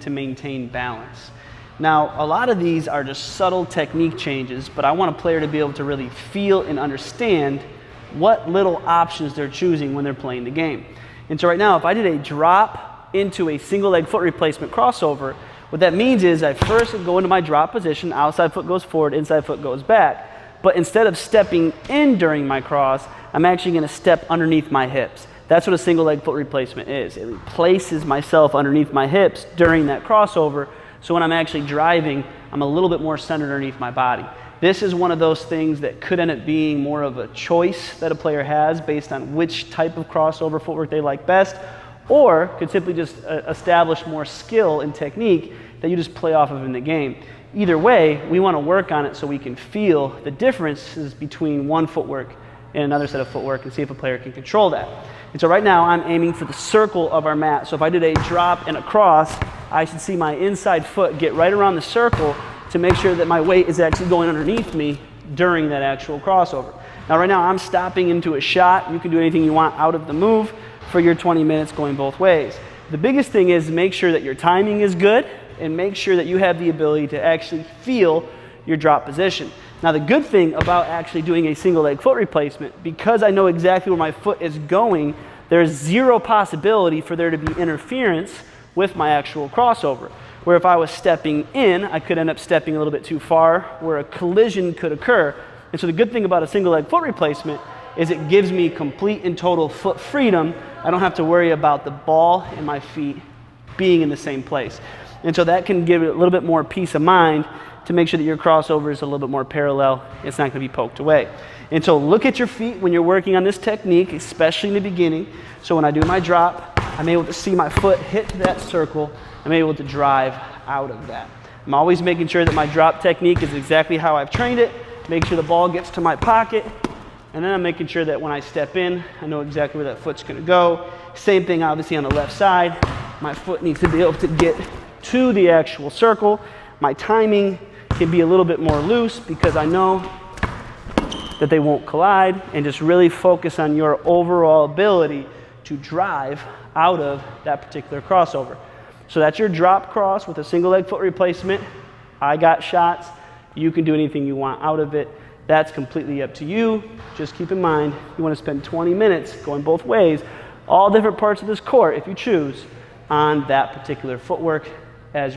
to maintain balance. Now, a lot of these are just subtle technique changes, but I want a player to be able to really feel and understand what little options they're choosing when they're playing the game. And so right now, if I did a drop into a single leg foot replacement crossover, what that means is I first go into my drop position, outside foot goes forward, inside foot goes back. But instead of stepping in during my cross, I'm actually going to step underneath my hips. That's what a single leg foot replacement is. It places myself underneath my hips during that crossover, so when I'm actually driving, I'm a little bit more centered underneath my body. This is one of those things that could end up being more of a choice that a player has based on which type of crossover footwork they like best, or could simply just establish more skill and technique that you just play off of in the game. Either way, we want to work on it so we can feel the differences between one footwork and another set of footwork and see if a player can control that. And so right now I'm aiming for the circle of our mat. So if I did a drop and a cross, I should see my inside foot get right around the circle to make sure that my weight is actually going underneath me during that actual crossover. Now right now I'm stopping into a shot. You can do anything you want out of the move for your 20 minutes going both ways. The biggest thing is make sure that your timing is good and make sure that you have the ability to actually feel your drop position. Now the good thing about actually doing a single leg foot replacement, because I know exactly where my foot is going, there's zero possibility for there to be interference with my actual crossover. Where if I was stepping in, I could end up stepping a little bit too far, where a collision could occur. And so the good thing about a single leg foot replacement is it gives me complete and total foot freedom. I don't have to worry about the ball and my feet being in the same place. And so that can give it a little bit more peace of mind to make sure that your crossover is a little bit more parallel. It's not going to be poked away. And so look at your feet when you're working on this technique, especially in the beginning. So when I do my drop, I'm able to see my foot hit that circle. I'm able to drive out of that. I'm always making sure that my drop technique is exactly how I've trained it, make sure the ball gets to my pocket, and then I'm making sure that when I step in, I know exactly where that foot's going to go. Same thing obviously on the left side. My foot needs to be able to get to the actual circle. My timing can be a little bit more loose because I know that they won't collide, and just really focus on your overall ability to drive out of that particular crossover. So that's your drop cross with a single leg foot replacement. I got shots. You can do anything you want out of it. That's completely up to you. Just keep in mind, you want to spend 20 minutes going both ways, all different parts of this court if you choose, on that particular footwork.